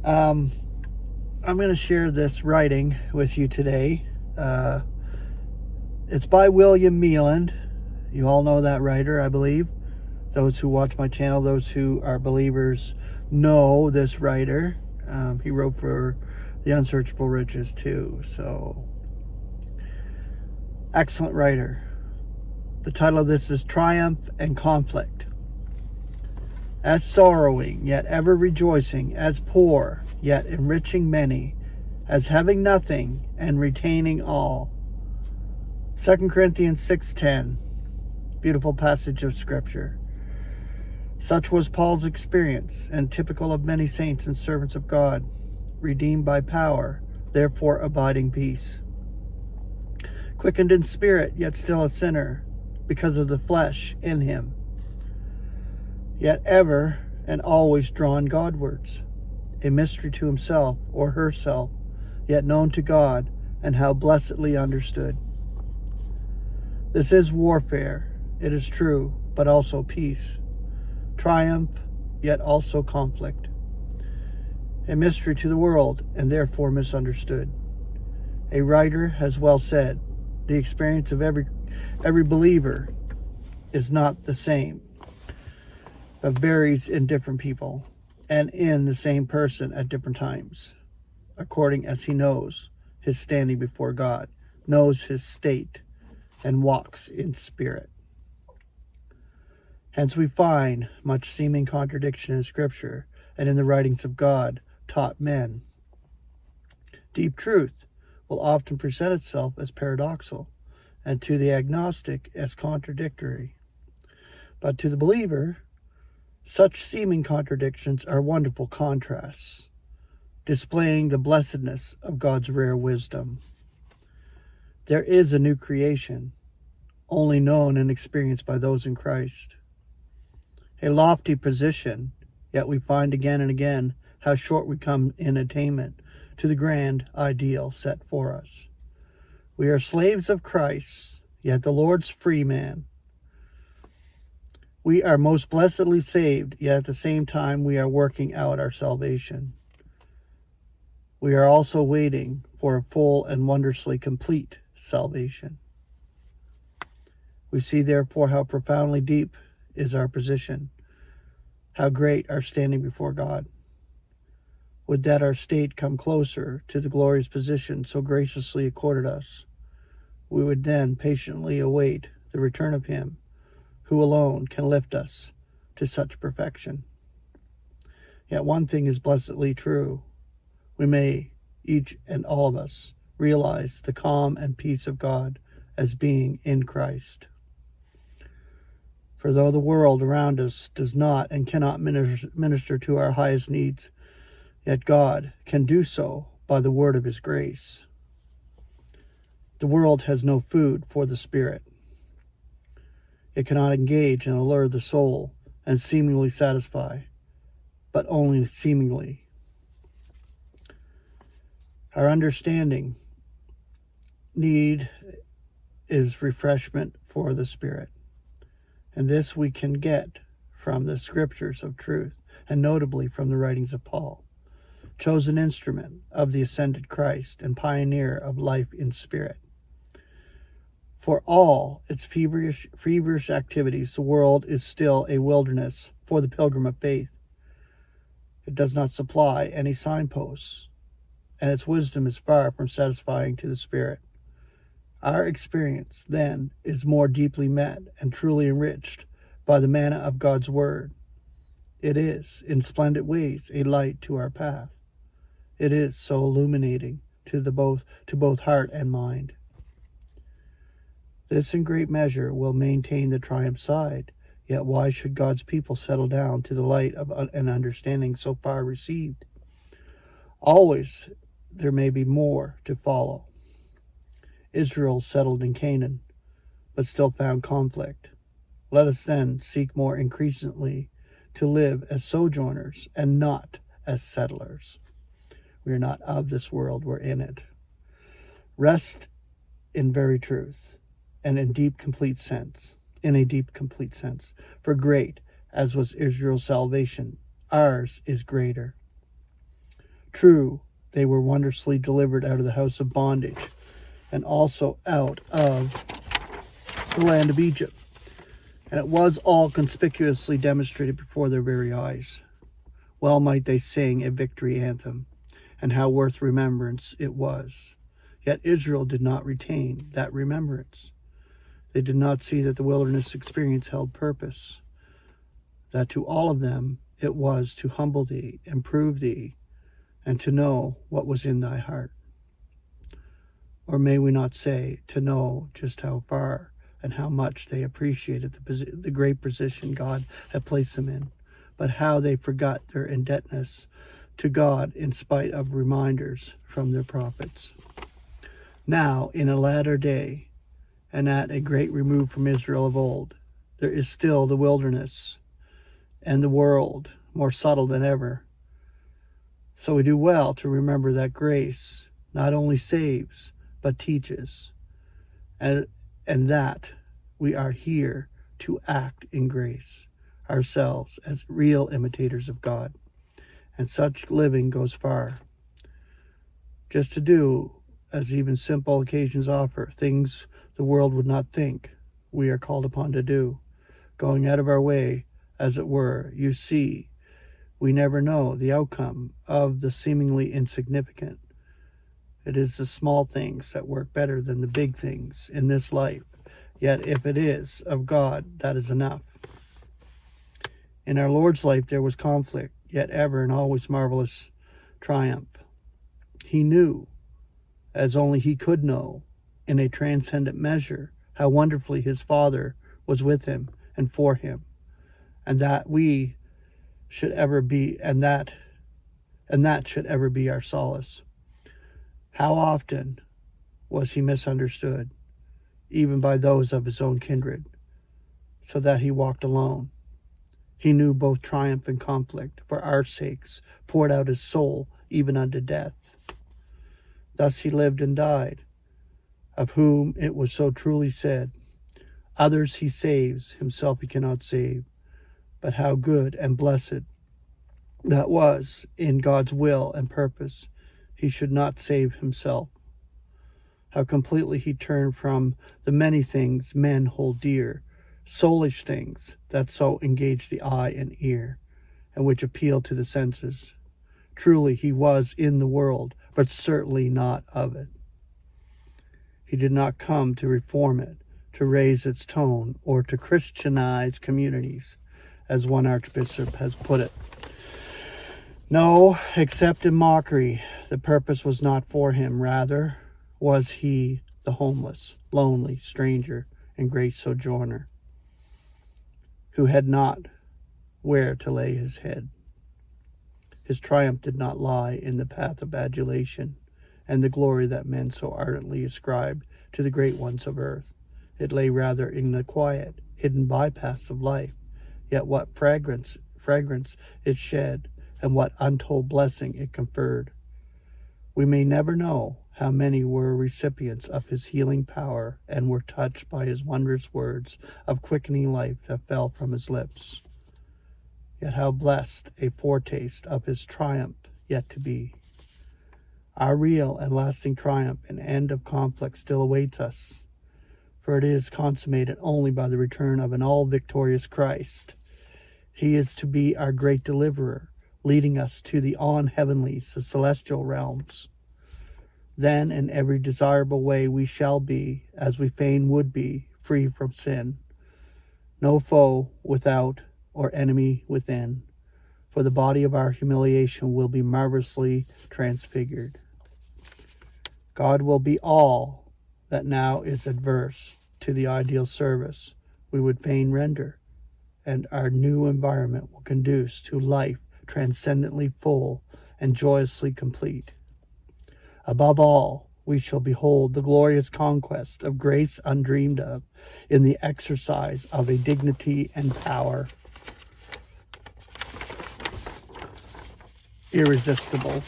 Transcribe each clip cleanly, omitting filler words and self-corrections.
Um, I'm going to share this writing with you today. It's by William Mealand. You all know that writer, I believe. Those who watch my channel, those who are believers, know this writer. He wrote for The Unsearchable Riches too. So, excellent writer. The title of this is Triumph and Conflict. As sorrowing, yet ever rejoicing, as poor, yet enriching many, as having nothing and retaining all. 2 Corinthians 6:10, beautiful passage of Scripture. Such was Paul's experience, and typical of many saints and servants of God, redeemed by power, therefore abiding peace. Quickened in spirit, yet still a sinner, because of the flesh in him, yet ever and always drawn Godwards, a mystery to himself or herself, yet known to God, and how blessedly understood. This is warfare, it is true, but also peace. Triumph, yet also conflict. A mystery to the world, and therefore misunderstood. A writer has well said, the experience of every believer is not the same, but varies in different people and in the same person at different times, according as he knows his standing before God, knows his state, and walks in spirit. Hence we find much seeming contradiction in Scripture and in the writings of God taught men. Deep truth will often present itself as paradoxical, and to the agnostic as contradictory. But to the believer, such seeming contradictions are wonderful contrasts, displaying the blessedness of God's rare wisdom. There is a new creation, only known and experienced by those in Christ. A lofty position, yet we find again and again how short we come in attainment to the grand ideal set for us. We are slaves of Christ, yet the Lord's free man. We are most blessedly saved, yet at the same time we are working out our salvation. We are also waiting for a full and wondrously complete salvation. We see therefore how profoundly deep is our position, how great our standing before God. Would that our state come closer to the glorious position so graciously accorded us. We would then patiently await the return of him who alone can lift us to such perfection. Yet one thing is blessedly true. We may, each and all of us, realize the calm and peace of God as being in Christ. For though the world around us does not and cannot minister to our highest needs, yet God can do so by the word of his grace. The world has no food for the spirit. It cannot engage and allure the soul and seemingly satisfy, but only seemingly. Our understanding need is refreshment for the spirit, and this we can get from the scriptures of truth, and notably from the writings of Paul, chosen instrument of the ascended Christ and pioneer of life in spirit. For all its feverish activities, the world is still a wilderness for the pilgrim of faith. It does not supply any signposts, and its wisdom is far from satisfying to the spirit. Our experience, then, is more deeply met and truly enriched by the manna of God's word. It is, in splendid ways, a light to our path. It is so illuminating to both heart and mind. This in great measure will maintain the triumph side, yet why should God's people settle down to the light of an understanding so far received? Always there may be more to follow. Israel settled in Canaan, but still found conflict. Let us then seek more increasingly to live as sojourners and not as settlers. We are not of this world, we're in it. Rest in very truth, and in a deep, complete sense. For great, as was Israel's salvation, ours is greater. True, they were wondrously delivered out of the house of bondage, and also out of the land of Egypt. And it was all conspicuously demonstrated before their very eyes. Well might they sing a victory anthem, and how worth remembrance it was. Yet Israel did not retain that remembrance. They did not see that the wilderness experience held purpose, that to all of them it was to humble thee and prove thee, and to know what was in thy heart. Or may we not say, to know just how far and how much they appreciated the great position God had placed them in, but how they forgot their indebtedness to God in spite of reminders from their prophets. Now, in a latter day, and at a great remove from Israel of old, there is still the wilderness and the world more subtle than ever. So we do well to remember that grace not only saves, but teaches, and that we are here to act in grace ourselves as real imitators of God. And such living goes far. Just to do, as even simple occasions offer, things the world would not think we are called upon to do, going out of our way, as it were. You see, we never know the outcome of the seemingly insignificant. It is the small things that work better than the big things in this life. Yet if it is of God, that is enough. In our Lord's life there was conflict, yet ever and always marvelous triumph. He knew, as only he could know, in a transcendent measure, how wonderfully his Father was with him and for him, and that we should ever be, and that should ever be our solace. How often was he misunderstood, even by those of his own kindred, so that he walked alone. He knew both triumph and conflict, for our sakes, poured out his soul even unto death. Thus he lived and died, of whom it was so truly said, others he saves, himself he cannot save. But how good and blessed that was in God's will and purpose, he should not save himself. How completely he turned from the many things men hold dear, soulish things that so engage the eye and ear, and which appeal to the senses. Truly he was in the world, but certainly not of it. He did not come to reform it, to raise its tone, or to Christianize communities, as one archbishop has put it. No, except in mockery, the purpose was not for him. Rather was he the homeless, lonely stranger and great sojourner, who had not where to lay his head. His triumph did not lie in the path of adulation and the glory that men so ardently ascribed to the great ones of earth. It lay rather in the quiet, hidden bypaths of life. Yet what fragrance it shed, and what untold blessing it conferred. We may never know how many were recipients of his healing power and were touched by his wondrous words of quickening life that fell from his lips. Yet how blessed a foretaste of his triumph yet to be. Our real and lasting triumph and end of conflict still awaits us, for it is consummated only by the return of an all-victorious Christ. He is to be our great deliverer, leading us to the on-heavenlies, the celestial realms. Then in every desirable way we shall be, as we fain would be, free from sin. No foe without or enemy within, for the body of our humiliation will be marvelously transfigured. God will be all that now is adverse to the ideal service we would fain render, and our new environment will conduce to life transcendently full and joyously complete. Above all, we shall behold the glorious conquest of grace undreamed of in the exercise of a dignity and power irresistible.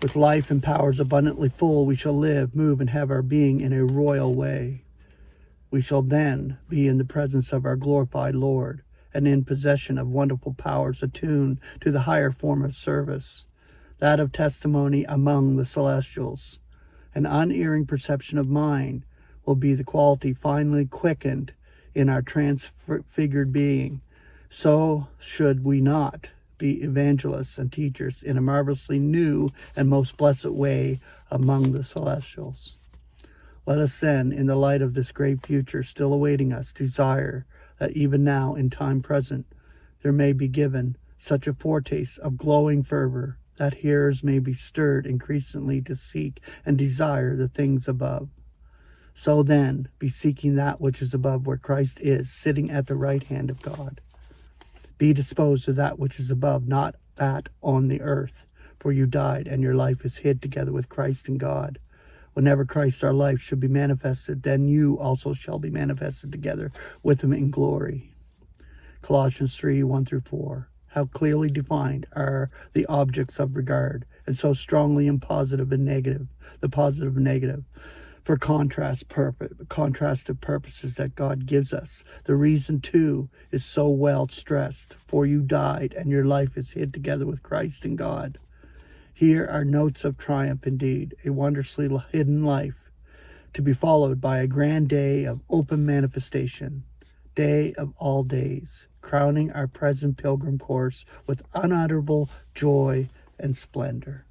With life and powers abundantly full, we shall live, move, and have our being in a royal way. We shall then be in the presence of our glorified Lord, and in possession of wonderful powers attuned to the higher form of service, that of testimony among the celestials. An unerring perception of mind will be the quality finally quickened in our transfigured being. So should we not be evangelists and teachers in a marvelously new and most blessed way among the celestials? Let us then, in the light of this great future still awaiting us, desire that even now, in time present, there may be given such a foretaste of glowing fervor that hearers may be stirred increasingly to seek and desire the things above. So then, be seeking that which is above, where Christ is, sitting at the right hand of God. Be disposed to that which is above, not that on the earth, for you died, and your life is hid together with Christ in God. Whenever Christ our life should be manifested, then you also shall be manifested together with him in glory. Colossians 3, 1-4. How clearly defined are the objects of regard, and so strongly in positive and negative, the positive and negative, for contrastive purposes that God gives us. The reason, too, is so well stressed, for you died, and your life is hid together with Christ in God. Here are notes of triumph indeed, a wondrously hidden life, to be followed by a grand day of open manifestation, day of all days, crowning our present pilgrim course with unutterable joy and splendor.